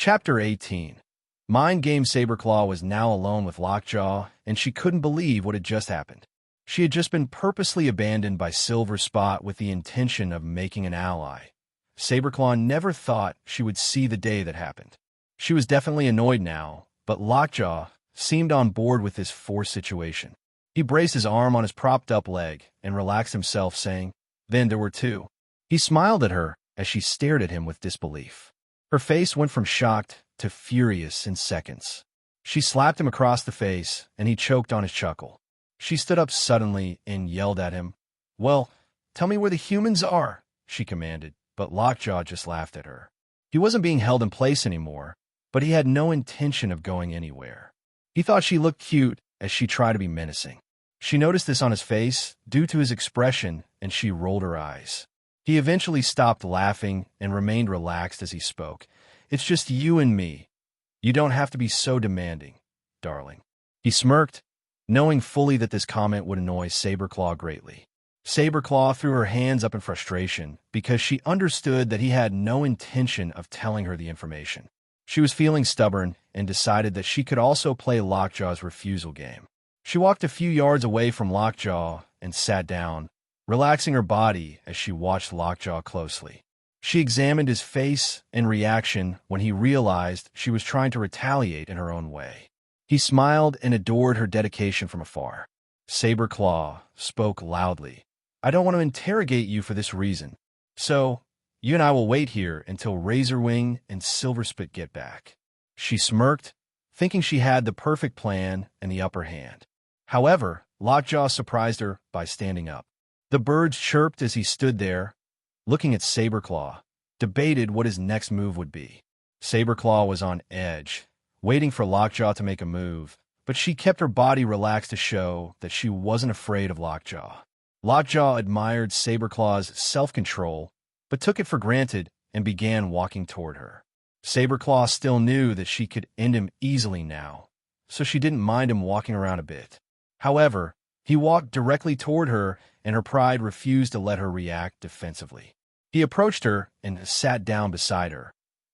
Chapter 18. Mind Game. Saberclaw was now alone with Lockjaw, and she couldn't believe what had just happened. She had just been purposely abandoned by Silver Spot with the intention of making an ally. Saberclaw never thought she would see the day that happened. She was definitely annoyed now, but Lockjaw seemed on board with this forced situation. He braced his arm on his propped-up leg and relaxed himself, saying, "Then there were two." He smiled at her as she stared at him with disbelief. Her face went from shocked to furious in seconds. She slapped him across the face, and he choked on his chuckle. She stood up suddenly and yelled at him. "Well, tell me where the humans are," she commanded, but Lockjaw just laughed at her. He wasn't being held in place anymore, but he had no intention of going anywhere. He thought she looked cute as she tried to be menacing. She noticed this on his face due to his expression, and she rolled her eyes. He eventually stopped laughing and remained relaxed as he spoke. "It's just you and me. You don't have to be so demanding, darling." He smirked, knowing fully that this comment would annoy Saberclaw greatly. Saberclaw threw her hands up in frustration because she understood that he had no intention of telling her the information. She was feeling stubborn and decided that she could also play Lockjaw's refusal game. She walked a few yards away from Lockjaw and sat down, relaxing her body as she watched Lockjaw closely. She examined his face and reaction when he realized she was trying to retaliate in her own way. He smiled and adored her dedication from afar. Saberclaw spoke loudly. "I don't want to interrogate you for this reason. So, you and I will wait here until Razorwing and Silverspit get back." She smirked, thinking she had the perfect plan and the upper hand. However, Lockjaw surprised her by standing up. The birds chirped as he stood there, looking at Saberclaw, debated what his next move would be. Saberclaw was on edge, waiting for Lockjaw to make a move, but she kept her body relaxed to show that she wasn't afraid of Lockjaw. Lockjaw admired Saberclaw's self-control, but took it for granted and began walking toward her. Saberclaw still knew that she could end him easily now, so she didn't mind him walking around a bit. However, he walked directly toward her, and her pride refused to let her react defensively. He approached her and sat down beside her.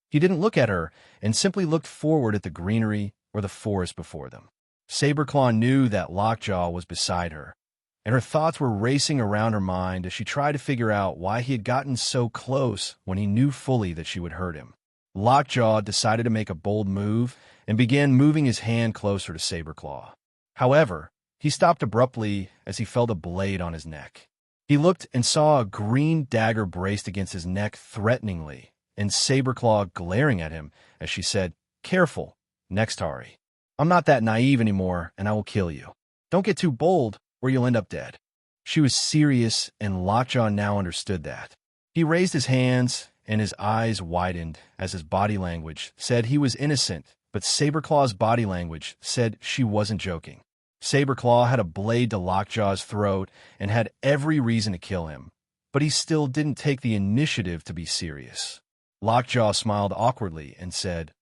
He didn't look at her and simply looked forward at the greenery or the forest before them. Saberclaw knew that Lockjaw was beside her, and her thoughts were racing around her mind as she tried to figure out why he had gotten so close when he knew fully that she would hurt him. Lockjaw decided to make a bold move and began moving his hand closer to Saberclaw. However, he stopped abruptly as he felt a blade on his neck. He looked and saw a green dagger braced against his neck threateningly, and Saberclaw glaring at him as she said, "Careful, Nextari. I'm not that naive anymore, and I will kill you. Don't get too bold, or you'll end up dead." She was serious, and Lockjaw now understood that. He raised his hands, and his eyes widened as his body language said he was innocent, but Saberclaw's body language said she wasn't joking. Saberclaw had a blade to Lockjaw's throat and had every reason to kill him, but he still didn't take the initiative to be serious. Lockjaw smiled awkwardly and said,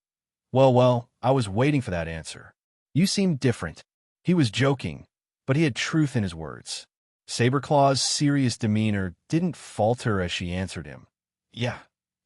Well, I was waiting for that answer. You seem different." He was joking, but he had truth in his words. Saberclaw's serious demeanor didn't falter as she answered him. "Yeah,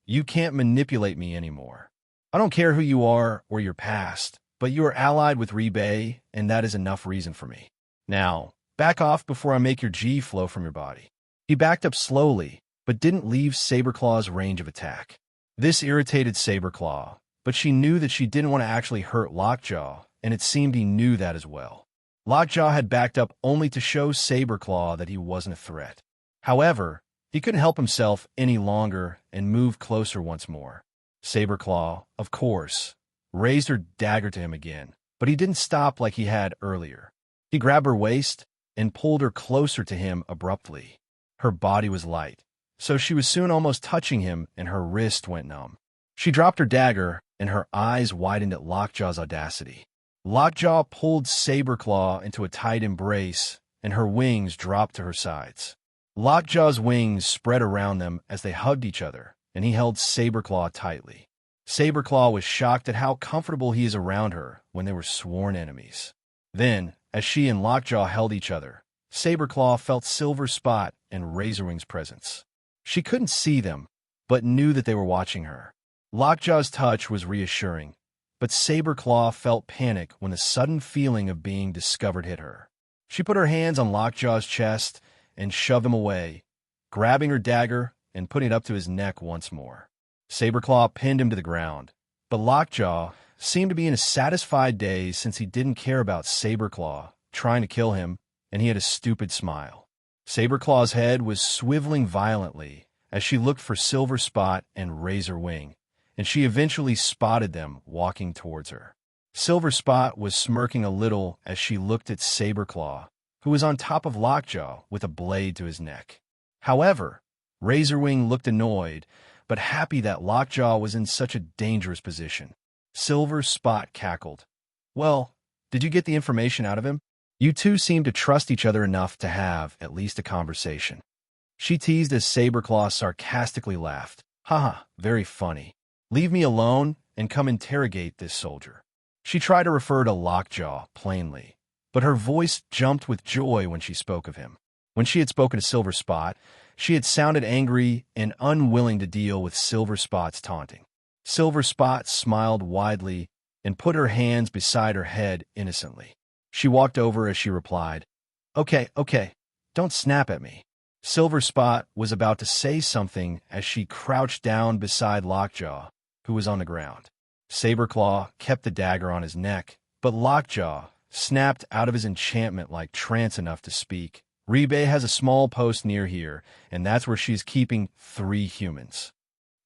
you can't manipulate me anymore. I don't care who you are or your past, but you are allied with Rebay, and that is enough reason for me. Now, back off before I make your G flow from your body." He backed up slowly, but didn't leave Saberclaw's range of attack. This irritated Saberclaw, but she knew that she didn't want to actually hurt Lockjaw, and it seemed he knew that as well. Lockjaw had backed up only to show Saberclaw that he wasn't a threat. However, he couldn't help himself any longer and moved closer once more. Saberclaw, of course, raised her dagger to him again, but he didn't stop like he had earlier. He grabbed her waist and pulled her closer to him abruptly. Her body was light, so she was soon almost touching him, and her wrist went numb. She dropped her dagger, and her eyes widened at Lockjaw's audacity. Lockjaw pulled Saberclaw into a tight embrace, and her wings dropped to her sides. Lockjaw's wings spread around them as they hugged each other, and he held Saberclaw tightly. Saberclaw was shocked at how comfortable he is around her when they were sworn enemies. Then, as she and Lockjaw held each other, Saberclaw felt Silver Spot and Razorwing's presence. She couldn't see them, but knew that they were watching her. Lockjaw's touch was reassuring, but Saberclaw felt panic when the sudden feeling of being discovered hit her. She put her hands on Lockjaw's chest and shoved him away, grabbing her dagger and putting it up to his neck once more. Saberclaw pinned him to the ground, but Lockjaw seemed to be in a satisfied daze since he didn't care about Saberclaw trying to kill him, and he had a stupid smile. Saberclaw's head was swiveling violently as she looked for Silver Spot and Razor Wing, and she eventually spotted them walking towards her. Silver Spot was smirking a little as she looked at Saberclaw, who was on top of Lockjaw with a blade to his neck. However, Razorwing looked annoyed, but happy that Lockjaw was in such a dangerous position. Silver Spot cackled. "Well, did you get the information out of him? You two seem to trust each other enough to have at least a conversation." She teased as Saberclaw sarcastically laughed. "Haha, very funny. Leave me alone and come interrogate this soldier." She tried to refer to Lockjaw plainly, but her voice jumped with joy when she spoke of him. When she had spoken to Silver Spot, she had sounded angry and unwilling to deal with Silver Spot's taunting. Silver Spot smiled widely and put her hands beside her head innocently. She walked over as she replied, Okay, don't snap at me." Silver Spot was about to say something as she crouched down beside Lockjaw, who was on the ground. Saberclaw kept the dagger on his neck, but Lockjaw snapped out of his enchantment like trance enough to speak. "Rebay has a small post near here, and that's where she's keeping 3 humans."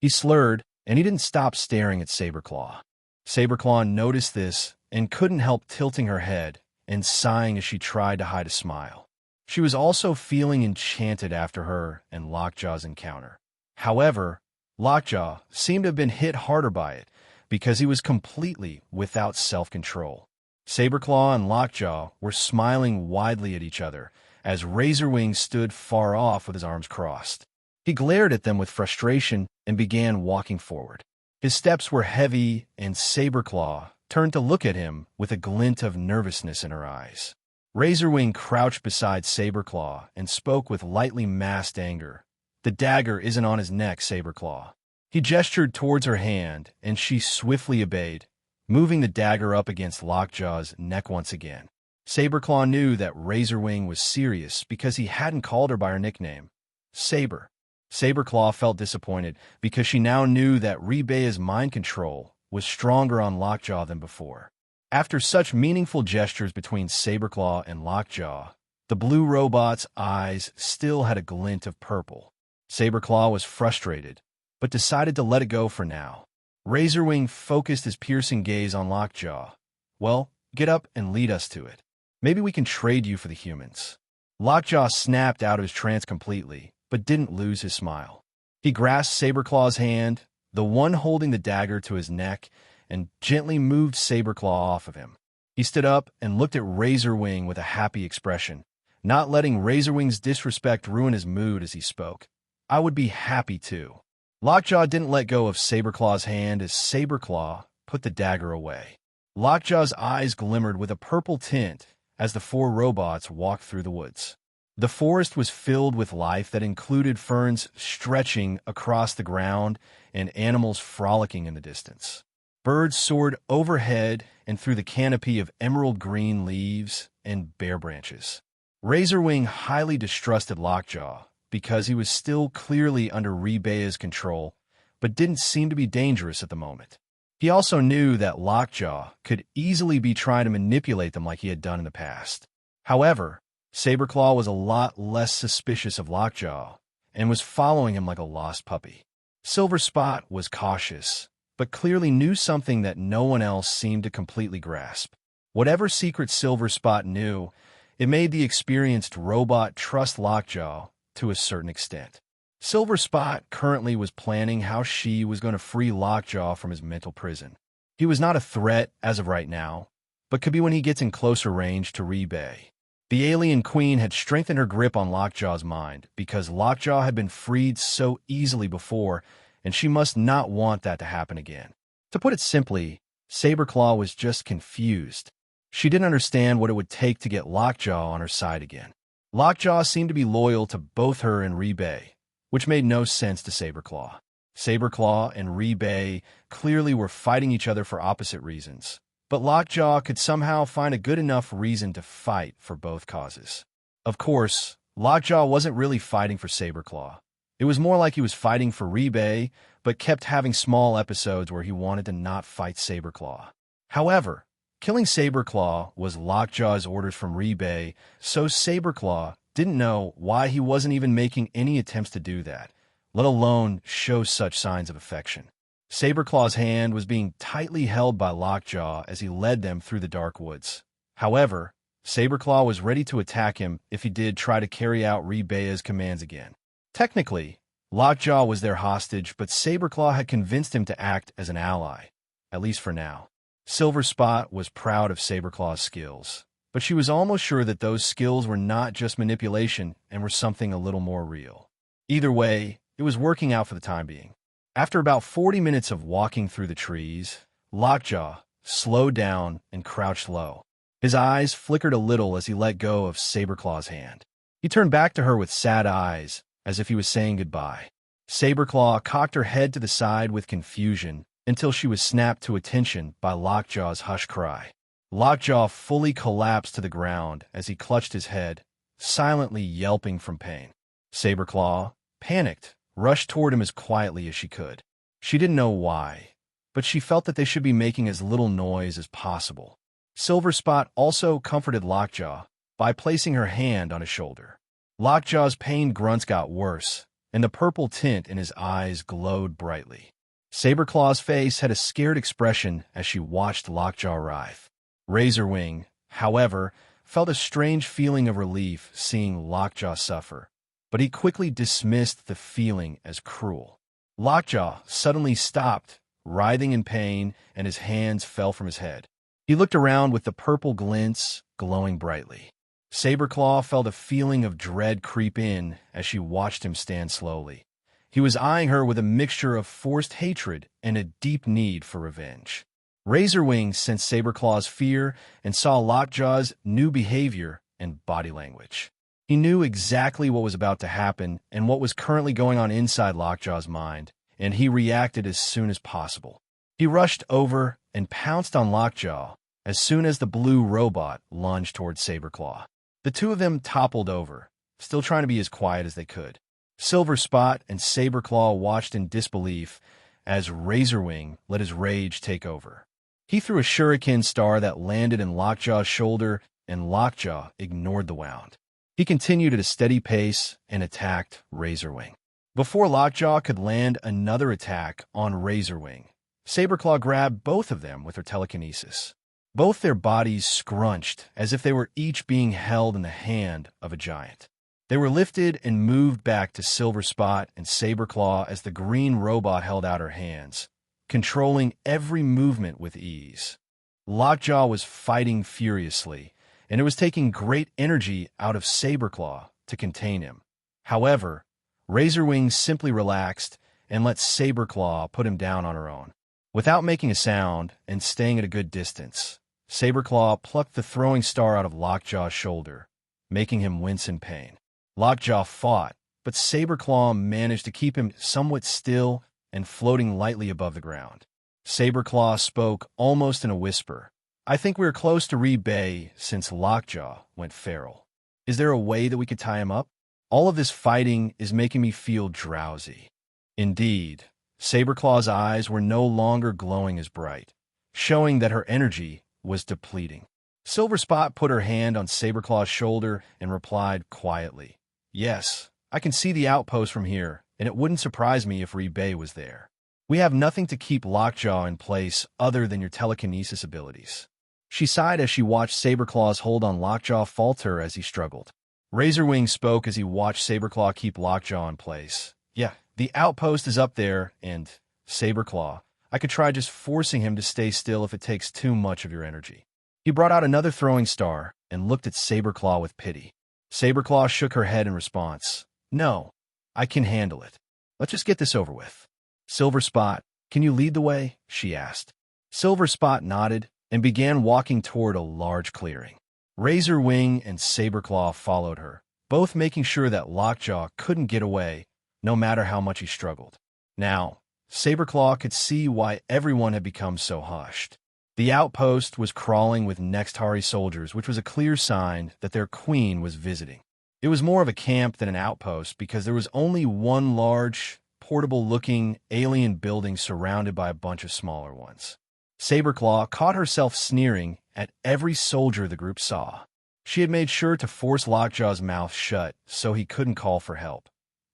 He slurred, and he didn't stop staring at Saberclaw. Saberclaw noticed this and couldn't help tilting her head and sighing as she tried to hide a smile. She was also feeling enchanted after her and Lockjaw's encounter. However, Lockjaw seemed to have been hit harder by it because he was completely without self-control. Saberclaw and Lockjaw were smiling widely at each other as Razorwing stood far off with his arms crossed. He glared at them with frustration and began walking forward. His steps were heavy, and Saberclaw turned to look at him with a glint of nervousness in her eyes. Razorwing crouched beside Saberclaw and spoke with lightly masked anger. "The dagger isn't on his neck, Saberclaw." He gestured towards her hand, and she swiftly obeyed, moving the dagger up against Lockjaw's neck once again. Saberclaw knew that Razorwing was serious because he hadn't called her by her nickname, Saber. Saberclaw felt disappointed because she now knew that Rebaya's mind control was stronger on Lockjaw than before. After such meaningful gestures between Saberclaw and Lockjaw, the blue robot's eyes still had a glint of purple. Saberclaw was frustrated, but decided to let it go for now. Razorwing focused his piercing gaze on Lockjaw. "Well, get up and lead us to it. Maybe we can trade you for the humans." Lockjaw snapped out of his trance completely, but didn't lose his smile. He grasped Saberclaw's hand, the one holding the dagger to his neck, and gently moved Saberclaw off of him. He stood up and looked at Razorwing with a happy expression, not letting Razorwing's disrespect ruin his mood as he spoke. "I would be happy to." Lockjaw didn't let go of Saberclaw's hand as Saberclaw put the dagger away. Lockjaw's eyes glimmered with a purple tint as the 4 robots walked through the woods. The forest was filled with life that included ferns stretching across the ground and animals frolicking in the distance. Birds soared overhead and through the canopy of emerald green leaves and bare branches. Razorwing highly distrusted Lockjaw because he was still clearly under Rebaya's control, but didn't seem to be dangerous at the moment. He also knew that Lockjaw could easily be trying to manipulate them like he had done in the past. However, Saberclaw was a lot less suspicious of Lockjaw and was following him like a lost puppy. Silver Spot was cautious, but clearly knew something that no one else seemed to completely grasp. Whatever secret Silver Spot knew, it made the experienced robot trust Lockjaw to a certain extent. Silver Spot currently was planning how she was going to free Lockjaw from his mental prison. He was not a threat as of right now, but could be when he gets in closer range to Rebay. The alien queen had strengthened her grip on Lockjaw's mind because Lockjaw had been freed so easily before, and she must not want that to happen again. To put it simply, Saberclaw was just confused. She didn't understand what it would take to get Lockjaw on her side again. Lockjaw seemed to be loyal to both her and Rebay, which made no sense to Saberclaw. Saberclaw and Rebay clearly were fighting each other for opposite reasons, but Lockjaw could somehow find a good enough reason to fight for both causes. Of course, Lockjaw wasn't really fighting for Saberclaw. It was more like he was fighting for Rebay, but kept having small episodes where he wanted to not fight Saberclaw. However, killing Saberclaw was Lockjaw's orders from Rebay, so Saberclaw didn't know why he wasn't even making any attempts to do that, let alone show such signs of affection. Saberclaw's hand was being tightly held by Lockjaw as he led them through the dark woods. However, Saberclaw was ready to attack him if he did try to carry out Rebay's commands again. Technically, Lockjaw was their hostage, but Saberclaw had convinced him to act as an ally, at least for now. Silver Spot was proud of Saberclaw's skills, but she was almost sure that those skills were not just manipulation and were something a little more real. Either way, it was working out for the time being. After about 40 minutes of walking through the trees, Lockjaw slowed down and crouched low. His eyes flickered a little as he let go of Saberclaw's hand. He turned back to her with sad eyes, as if he was saying goodbye. Saberclaw cocked her head to the side with confusion until she was snapped to attention by Lockjaw's hushed cry. Lockjaw fully collapsed to the ground as he clutched his head, silently yelping from pain. Saberclaw, panicked, rushed toward him as quietly as she could. She didn't know why, but she felt that they should be making as little noise as possible. Silver Spot also comforted Lockjaw by placing her hand on his shoulder. Lockjaw's pained grunts got worse, and the purple tint in his eyes glowed brightly. Saberclaw's face had a scared expression as she watched Lockjaw writhe. Razorwing, however, felt a strange feeling of relief seeing Lockjaw suffer, but he quickly dismissed the feeling as cruel. Lockjaw suddenly stopped, writhing in pain, and his hands fell from his head. He looked around with the purple glints glowing brightly. Saberclaw felt a feeling of dread creep in as she watched him stand slowly. He was eyeing her with a mixture of forced hatred and a deep need for revenge. Razorwing sensed Saberclaw's fear and saw Lockjaw's new behavior and body language. He knew exactly what was about to happen and what was currently going on inside Lockjaw's mind, and he reacted as soon as possible. He rushed over and pounced on Lockjaw as soon as the blue robot lunged towards Saberclaw. The two of them toppled over, still trying to be as quiet as they could. Silver Spot and Saberclaw watched in disbelief as Razorwing let his rage take over. He threw a shuriken star that landed in Lockjaw's shoulder, and Lockjaw ignored the wound. He continued at a steady pace and attacked Razorwing. Before Lockjaw could land another attack on Razorwing, Saberclaw grabbed both of them with her telekinesis. Both their bodies scrunched as if they were each being held in the hand of a giant. They were lifted and moved back to Silver Spot and Saberclaw as the green robot held out her hands, controlling every movement with ease. Lockjaw was fighting furiously, and it was taking great energy out of Saberclaw to contain him. However, Razorwing simply relaxed and let Saberclaw put him down on her own. Without making a sound and staying at a good distance, Saberclaw plucked the throwing star out of Lockjaw's shoulder, making him wince in pain. Lockjaw fought, but Saberclaw managed to keep him somewhat still and floating lightly above the ground. Saberclaw spoke almost in a whisper. "I think we're close to Rebay since Lockjaw went feral. Is there a way that we could tie him up? All of this fighting is making me feel drowsy." Indeed, Saberclaw's eyes were no longer glowing as bright, showing that her energy was depleting. Silver Spot put her hand on Saberclaw's shoulder and replied quietly, "Yes, I can see the outpost from here, and it wouldn't surprise me if Rebay was there. We have nothing to keep Lockjaw in place other than your telekinesis abilities." She sighed as she watched Saberclaw's hold on Lockjaw falter as he struggled. Razorwing spoke as he watched Saberclaw keep Lockjaw in place. "Yeah, the outpost is up there, and, Saberclaw, I could try just forcing him to stay still if it takes too much of your energy." He brought out another throwing star and looked at Saberclaw with pity. Saberclaw shook her head in response. "No, I can handle it. Let's just get this over with." "Silver Spot, can you lead the way?" she asked. Silver Spot nodded and began walking toward a large clearing. Razorwing and Saberclaw followed her, both making sure that Lockjaw couldn't get away, no matter how much he struggled. Now, Saberclaw could see why everyone had become so hushed. The outpost was crawling with Nextari soldiers, which was a clear sign that their queen was visiting. It was more of a camp than an outpost because there was only one large, portable-looking alien building surrounded by a bunch of smaller ones. Saberclaw caught herself sneering at every soldier the group saw. She had made sure to force Lockjaw's mouth shut so he couldn't call for help.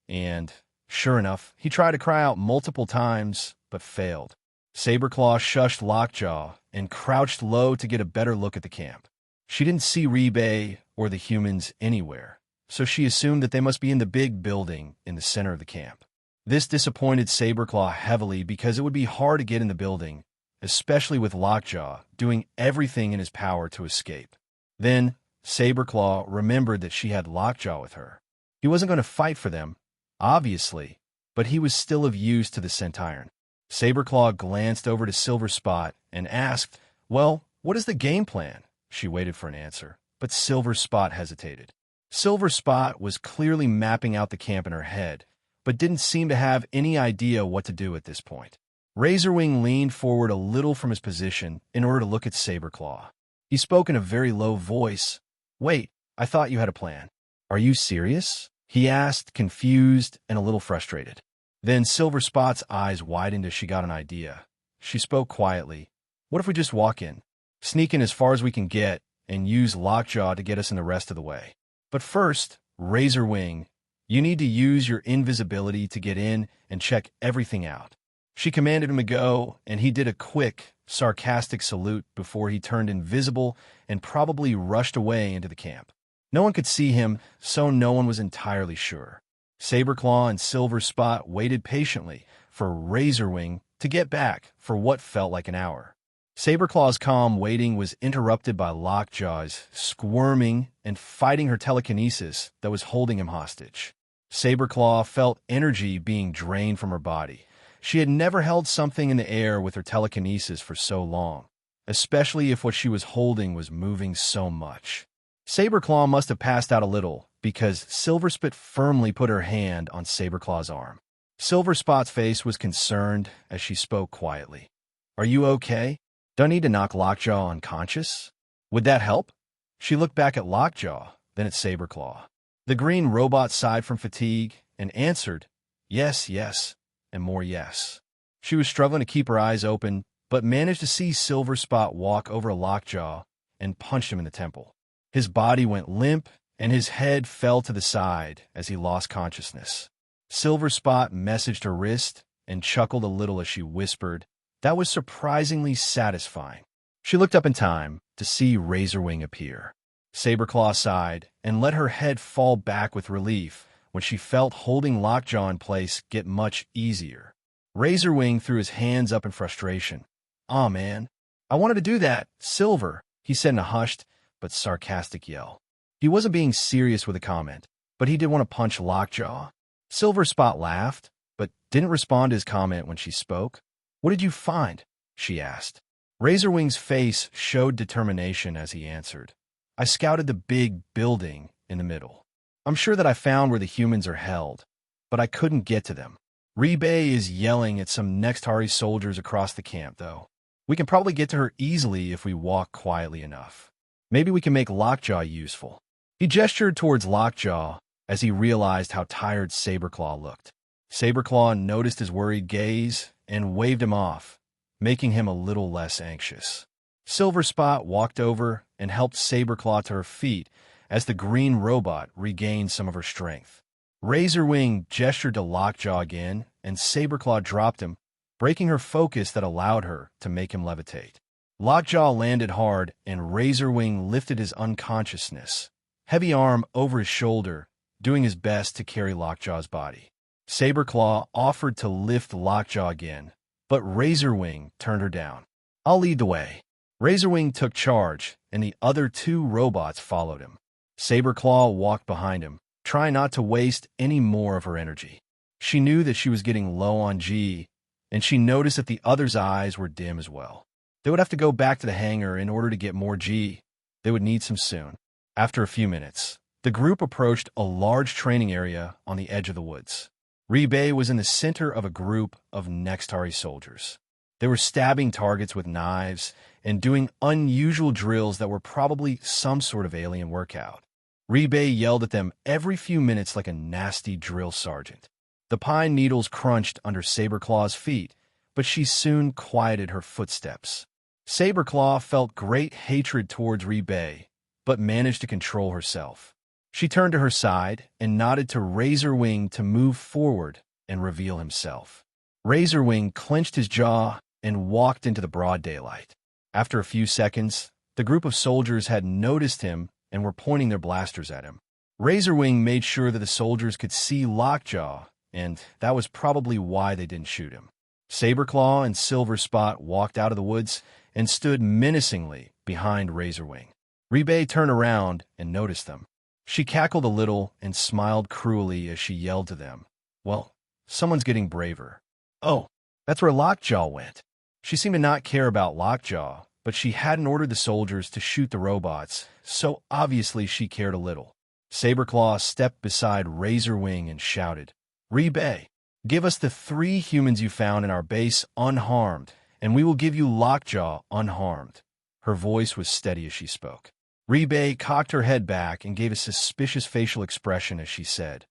And, sure enough, he tried to cry out multiple times, but failed. Saberclaw shushed Lockjaw and crouched low to get a better look at the camp. She didn't see Rebay or the humans anywhere, so she assumed that they must be in the big building in the center of the camp. This disappointed Saberclaw heavily because it would be hard to get in the building, especially with Lockjaw doing everything in his power to escape. Then, Saberclaw remembered that she had Lockjaw with her. He wasn't going to fight for them, obviously, but he was still of use to the Sentiron. Saberclaw glanced over to Silver Spot and asked, "Well, what is the game plan?" She waited for an answer, but Silver Spot hesitated. Silver Spot was clearly mapping out the camp in her head, but didn't seem to have any idea what to do at this point. Razorwing leaned forward a little from his position in order to look at Saberclaw. He spoke in a very low voice. "Wait, I thought you had a plan. Are you serious?" he asked, confused and a little frustrated. Then Silver Spot's eyes widened as she got an idea. She spoke quietly. "What if we just walk in, sneak in as far as we can get, and use Lockjaw to get us in the rest of the way? But first, Razorwing, you need to use your invisibility to get in and check everything out." She commanded him to go, and he did a quick, sarcastic salute before he turned invisible and probably rushed away into the camp. No one could see him, so no one was entirely sure. Saberclaw and Silver Spot waited patiently for Razorwing to get back for what felt like an hour. Saberclaw's calm waiting was interrupted by Lockjaw's squirming and fighting her telekinesis that was holding him hostage. Saberclaw felt energy being drained from her body. She had never held something in the air with her telekinesis for so long, especially if what she was holding was moving so much. Saberclaw must have passed out a little because Silverspit firmly put her hand on Saberclaw's arm. Silverspot's face was concerned as she spoke quietly. "Are you okay? Do I need to knock Lockjaw unconscious? Would that help?" She looked back at Lockjaw, then at Saberclaw. The green robot sighed from fatigue and answered, "Yes, yes, and more yes." She was struggling to keep her eyes open, but managed to see Silver Spot walk over to Lockjaw and punch him in the temple. His body went limp, and his head fell to the side as he lost consciousness. Silver Spot messaged her wrist and chuckled a little as she whispered, "That was surprisingly satisfying." She looked up in time to see Razorwing appear. Saberclaw sighed and let her head fall back with relief when she felt holding Lockjaw in place get much easier. Razorwing threw his hands up in frustration. "Aw, man, I wanted to do that, Silver," he said in a hushed but sarcastic yell. He wasn't being serious with a comment, but he did want to punch Lockjaw. Silver Spot laughed, but didn't respond to his comment when she spoke. "What did you find?" she asked. Razorwing's face showed determination as he answered. "I scouted the big building in the middle. I'm sure that I found where the humans are held, but I couldn't get to them. Rebay is yelling at some Nextari soldiers across the camp, though. We can probably get to her easily if we walk quietly enough. Maybe we can make Lockjaw useful." He gestured towards Lockjaw as he realized how tired Saberclaw looked. Saberclaw noticed his worried gaze and waved him off, making him a little less anxious. Silver Spot walked over and helped Saberclaw to her feet as the green robot regained some of her strength. Razorwing gestured to Lockjaw again, and Saberclaw dropped him, breaking her focus that allowed her to make him levitate. Lockjaw landed hard, and Razorwing lifted his unconsciousness, heavy arm over his shoulder, doing his best to carry Lockjaw's body. Saberclaw offered to lift Lockjaw again, but Razorwing turned her down. "I'll lead the way." Razorwing took charge, and the other two robots followed him. Saberclaw walked behind him, trying not to waste any more of her energy. She knew that she was getting low on G, and she noticed that the others' eyes were dim as well. They would have to go back to the hangar in order to get more G. They would need some soon. After a few minutes, the group approached a large training area on the edge of the woods. Rebay was in the center of a group of Nextari soldiers. They were stabbing targets with knives and doing unusual drills that were probably some sort of alien workout. Rebay yelled at them every few minutes like a nasty drill sergeant. The pine needles crunched under Saberclaw's feet, but she soon quieted her footsteps. Saberclaw felt great hatred towards Rebay, but managed to control herself. She turned to her side and nodded to Razorwing to move forward and reveal himself. Razorwing clenched his jaw and walked into the broad daylight. After a few seconds, the group of soldiers had noticed him and were pointing their blasters at him. Razorwing made sure that the soldiers could see Lockjaw, and that was probably why they didn't shoot him. Saberclaw and Silver Spot walked out of the woods and stood menacingly behind Razorwing. Rebay turned around and noticed them. She cackled a little and smiled cruelly as she yelled to them, "Well, someone's getting braver." "Oh, that's where Lockjaw went." She seemed to not care about Lockjaw, but she hadn't ordered the soldiers to shoot the robots, so obviously she cared a little. Saberclaw stepped beside Razorwing and shouted, "Rebay, give us the 3 humans you found in our base unharmed, and we will give you Lockjaw unharmed." Her voice was steady as she spoke. Rebay cocked her head back and gave a suspicious facial expression as she said,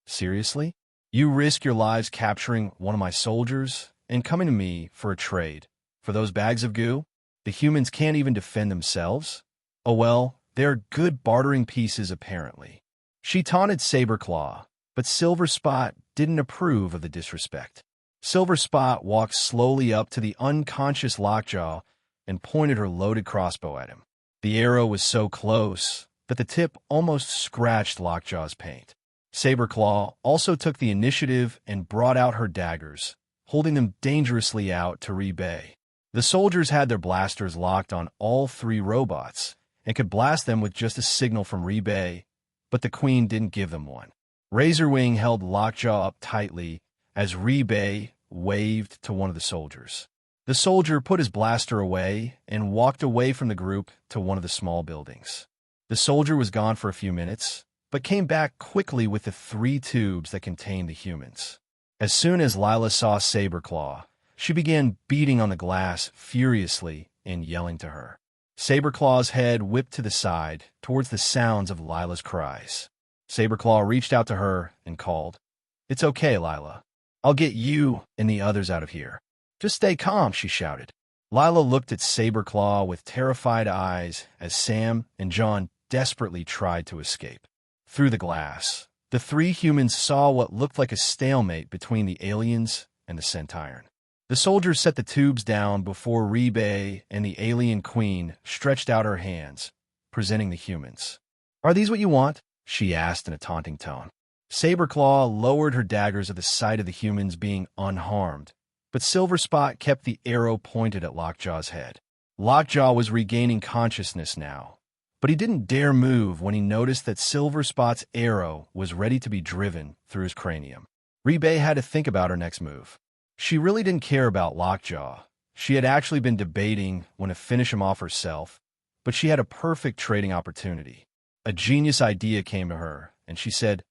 "Seriously? You risk your lives capturing one of my soldiers and coming to me for a trade? For those bags of goo? The humans can't even defend themselves? Oh well, they're good bartering pieces apparently." She taunted Saberclaw, but Silver Spot didn't approve of the disrespect. Silver Spot walked slowly up to the unconscious Lockjaw and pointed her loaded crossbow at him. The arrow was so close that the tip almost scratched Lockjaw's paint. Saberclaw also took the initiative and brought out her daggers, holding them dangerously out to Rebay. The soldiers had their blasters locked on all 3 robots and could blast them with just a signal from Rebay, but the Queen didn't give them one. Razorwing held Lockjaw up tightly as Rebay waved to one of the soldiers. The soldier put his blaster away and walked away from the group to one of the small buildings. The soldier was gone for a few minutes, but came back quickly with the 3 tubes that contained the humans. As soon as Lila saw Saberclaw, she began beating on the glass furiously and yelling to her. Saberclaw's head whipped to the side towards the sounds of Lila's cries. Saberclaw reached out to her and called, "It's okay, Lila. I'll get you and the others out of here. Just stay calm," she shouted. Lila looked at Saberclaw with terrified eyes as Sam and John desperately tried to escape. Through the glass, the 3 humans saw what looked like a stalemate between the aliens and the Sentiron. The soldiers set the tubes down before Rebay and the alien queen stretched out her hands, presenting the humans. "Are these what you want?" she asked in a taunting tone. Saberclaw lowered her daggers at the sight of the humans being unharmed, but Silver Spot kept the arrow pointed at Lockjaw's head. Lockjaw was regaining consciousness now, but he didn't dare move when he noticed that Silver Spot's arrow was ready to be driven through his cranium. Rebay had to think about her next move. She really didn't care about Lockjaw. She had actually been debating when to finish him off herself, but she had a perfect trading opportunity. A genius idea came to her, and she said,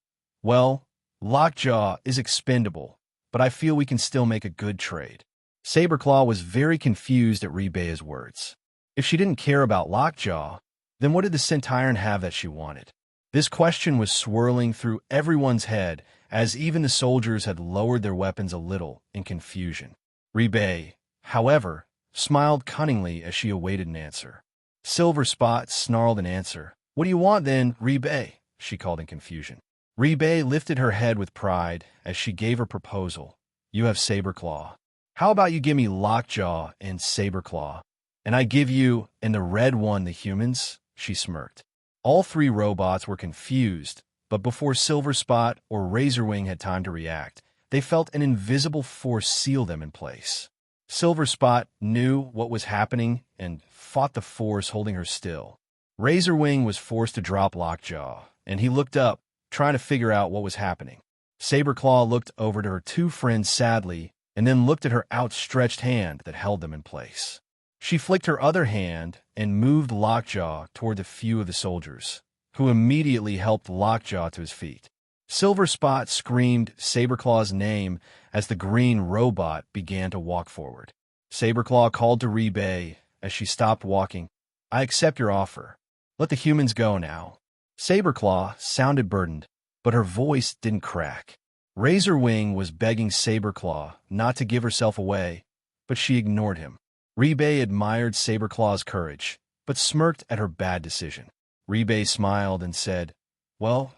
"Well, Lockjaw is expendable, but I feel we can still make a good trade." Saberclaw was very confused at Rebay's words. If she didn't care about Lockjaw, then what did the Sentiron have that she wanted? This question was swirling through everyone's head as even the soldiers had lowered their weapons a little in confusion. Rebay, however, smiled cunningly as she awaited an answer. Silver Spot snarled an answer. "What do you want then, Rebay?" she called in confusion. Rebay lifted her head with pride as she gave her proposal. "You have Saberclaw. How about you give me Lockjaw and Saberclaw, and I give you and the red one the humans?" She smirked. All 3 robots were confused, but before Silver Spot or Razorwing had time to react, they felt an invisible force seal them in place. Silver Spot knew what was happening and fought the force holding her still. Razorwing was forced to drop Lockjaw, and he looked up, trying to figure out what was happening. Saberclaw looked over to her 2 friends sadly, and then looked at her outstretched hand that held them in place. She flicked her other hand and moved Lockjaw toward a few of the soldiers, who immediately helped Lockjaw to his feet. Silver Spot screamed Saberclaw's name as the green robot began to walk forward. Saberclaw called to Rebay as she stopped walking. "I accept your offer. Let the humans go now." Saberclaw sounded burdened, but her voice didn't crack. Razorwing was begging Saberclaw not to give herself away, but she ignored him. Rebay admired Saberclaw's courage, but smirked at her bad decision. Rebay smiled and said, "Well,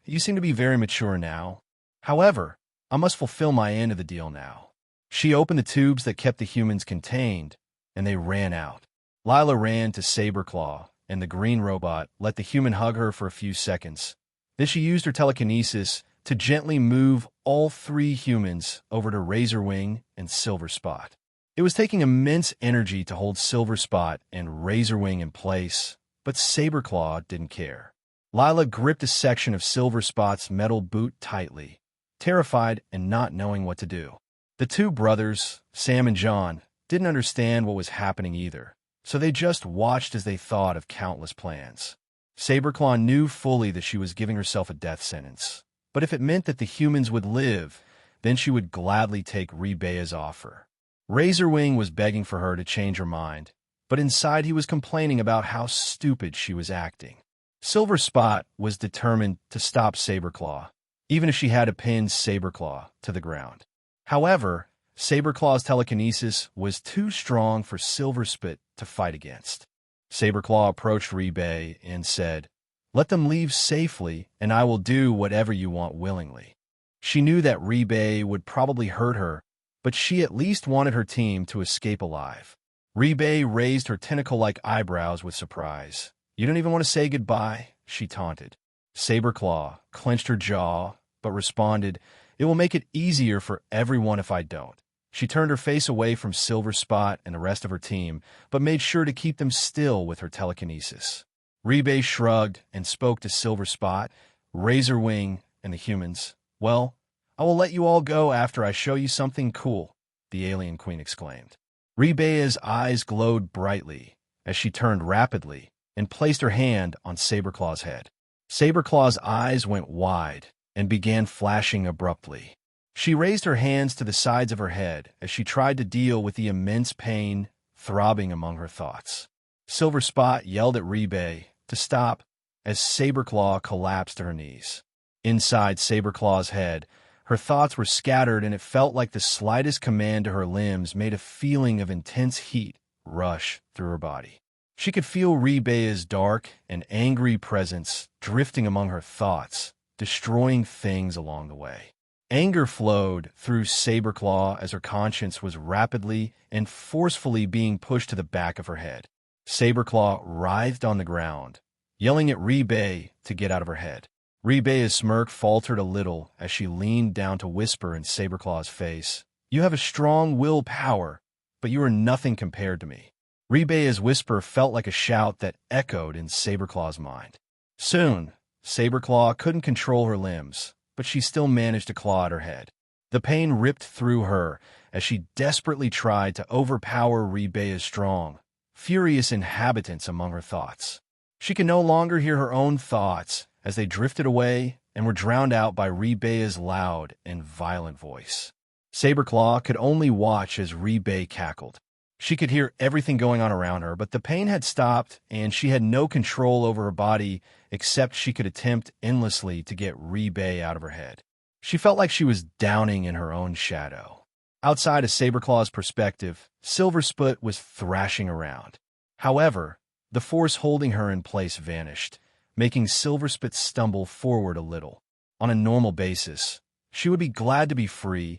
you seem to be very mature now. However, I must fulfill my end of the deal now." She opened the tubes that kept the humans contained, and they ran out. Lila ran to Saberclaw, and the green robot let the human hug her for a few seconds. Then she used her telekinesis to gently move all three humans over to Razorwing and Silver Spot. It was taking immense energy to hold Silver Spot and Razorwing in place, but Saberclaw didn't care. Lila gripped a section of Silver Spot's metal boot tightly, terrified and not knowing what to do. The two brothers, Sam and John, didn't understand what was happening either, so they just watched as they thought of countless plans. Saberclaw knew fully that she was giving herself a death sentence, but if it meant that the humans would live, then she would gladly take Rebaya's offer. Razorwing was begging for her to change her mind, but inside he was complaining about how stupid she was acting. Silver Spot was determined to stop Saberclaw, even if she had to pin Saberclaw to the ground. However, Saberclaw's telekinesis was too strong for Silver Spit to fight against. Saberclaw approached Rebay and said, "Let them leave safely, and I will do whatever you want willingly." She knew that Rebay would probably hurt her, but she at least wanted her team to escape alive. Rebay raised her tentacle-like eyebrows with surprise. "You don't even want to say goodbye?" she taunted. Saberclaw clenched her jaw, but responded, "It will make it easier for everyone if I don't." She turned her face away from Silver Spot and the rest of her team, but made sure to keep them still with her telekinesis. Rebay shrugged and spoke to Silver Spot, Razorwing, and the humans. "Well, I will let you all go after I show you something cool," the alien queen exclaimed. Rebaya's eyes glowed brightly as she turned rapidly and placed her hand on Saberclaw's head. Saberclaw's eyes went wide and began flashing abruptly. She raised her hands to the sides of her head as she tried to deal with the immense pain throbbing among her thoughts. Silver Spot yelled at Rebay to stop as Saberclaw collapsed to her knees. Inside Saberclaw's head, her thoughts were scattered, and it felt like the slightest command to her limbs made a feeling of intense heat rush through her body. She could feel Rebaya's dark and angry presence drifting among her thoughts, destroying things along the way. Anger flowed through Saberclaw as her conscience was rapidly and forcefully being pushed to the back of her head. Saberclaw writhed on the ground, yelling at Rebay to get out of her head. Rebaya's smirk faltered a little as she leaned down to whisper in Saberclaw's face, "You have a strong willpower, but you are nothing compared to me." Rebaya's whisper felt like a shout that echoed in Saberclaw's mind. Soon, Saberclaw couldn't control her limbs, but she still managed to claw at her head. The pain ripped through her as she desperately tried to overpower Rebaya's strong, furious inhabitants among her thoughts. She could no longer hear her own thoughts as they drifted away and were drowned out by Rebaya's loud and violent voice. Saberclaw could only watch as Rebay cackled. She could hear everything going on around her, but the pain had stopped, and she had no control over her body except she could attempt endlessly to get Rebay out of her head. She felt like she was drowning in her own shadow. Outside of Saberclaw's perspective, Silver Spit was thrashing around. However, the force holding her in place vanished, making Silver Spit stumble forward a little. On a normal basis, she would be glad to be free,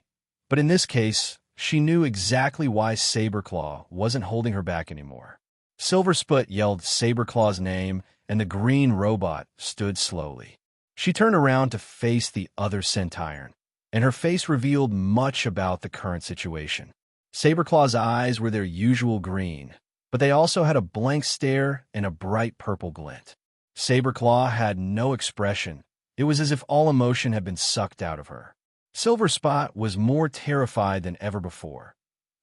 but in this case, she knew exactly why Saberclaw wasn't holding her back anymore. Silver Spit yelled Saberclaw's name, and the green robot stood slowly. She turned around to face the other Sentiron, and her face revealed much about the current situation. Saberclaw's eyes were their usual green, but they also had a blank stare and a bright purple glint. Saberclaw had no expression. It was as if all emotion had been sucked out of her. Silver Spot was more terrified than ever before.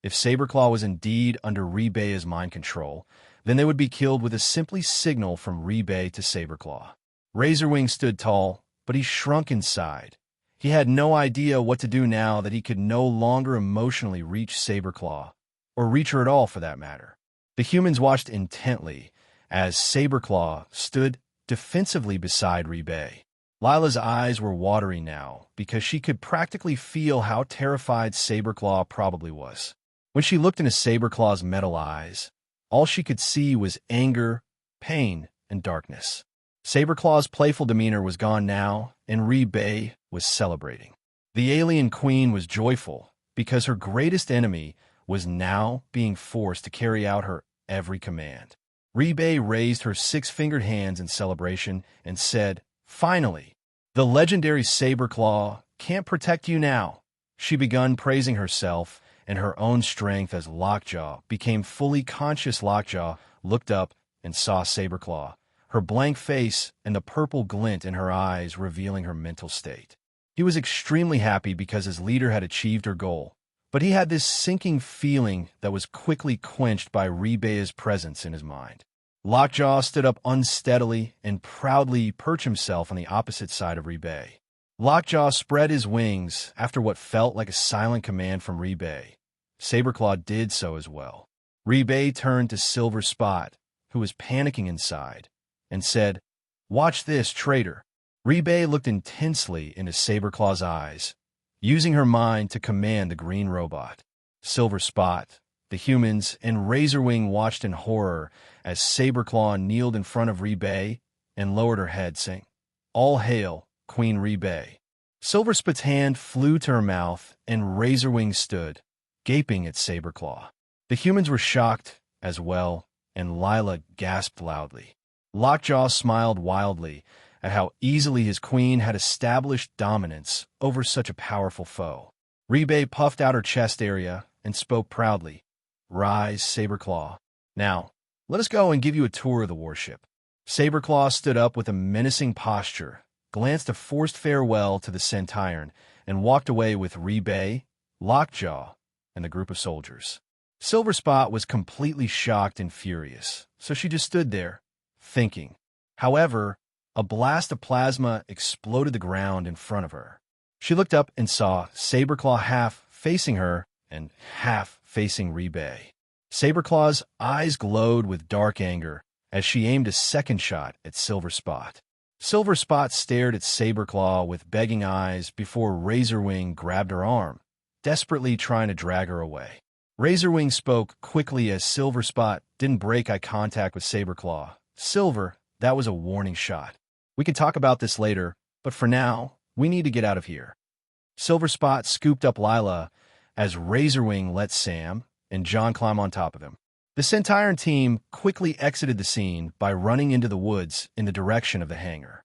If Saberclaw was indeed under Rebaya's mind control, then they would be killed with a simply signal from Rebay to Saberclaw. Razorwing stood tall, but he shrunk inside. He had no idea what to do now that he could no longer emotionally reach Saberclaw, or reach her at all for that matter. The humans watched intently as Saberclaw stood defensively beside Rebay. Lila's eyes were watery now because she could practically feel how terrified Saberclaw probably was. When she looked into Saberclaw's metal eyes, all she could see was anger, pain, and darkness. Saberclaw's playful demeanor was gone now, and Rebay was celebrating. The alien queen was joyful because her greatest enemy was now being forced to carry out her every command. Rebay raised her six-fingered hands in celebration and said, "Finally, the legendary Saberclaw can't protect you now." She began praising herself and her own strength as Lockjaw became fully conscious. Lockjaw looked up and saw Saberclaw, her blank face and the purple glint in her eyes revealing her mental state. He was extremely happy because his leader had achieved her goal, but he had this sinking feeling that was quickly quenched by Rebay's presence in his mind. Lockjaw stood up unsteadily and proudly perched himself on the opposite side of Rebay. Lockjaw spread his wings after what felt like a silent command from Rebay. Saberclaw did so as well. Rebay turned to Silver Spot, who was panicking inside, and said, "Watch this, traitor." Rebay looked intensely into Saberclaw's eyes, using her mind to command the green robot. Silver Spot, the humans, and Razorwing watched in horror as Saberclaw kneeled in front of Rebay and lowered her head, saying, "All hail, Queen Rebay." Silver Spot's hand flew to her mouth, and Razorwing stood, gaping at Saberclaw. The humans were shocked as well, and Lila gasped loudly. Lockjaw smiled wildly at how easily his queen had established dominance over such a powerful foe. Rebay puffed out her chest area and spoke proudly, "Rise, Saberclaw. Now, let us go and give you a tour of the warship." Saberclaw stood up with a menacing posture, glanced a forced farewell to the Sentiron, and walked away with Rebay, Lockjaw, and the group of soldiers. Silver Spot was completely shocked and furious, so she just stood there, thinking. However, a blast of plasma exploded the ground in front of her. She looked up and saw Saberclaw half facing her and half facing Rebay. Saberclaw's eyes glowed with dark anger as she aimed a second shot at Silver Spot. Silver Spot stared at Saberclaw with begging eyes before Razorwing grabbed her arm, desperately trying to drag her away. Razorwing spoke quickly as Silver Spot didn't break eye contact with Saberclaw. "Silver, that was a warning shot. We can talk about this later, but for now, we need to get out of here." Silver Spot scooped up Lila as Razorwing let Sam and John climb on top of him. The Sentiron team quickly exited the scene by running into the woods in the direction of the hangar.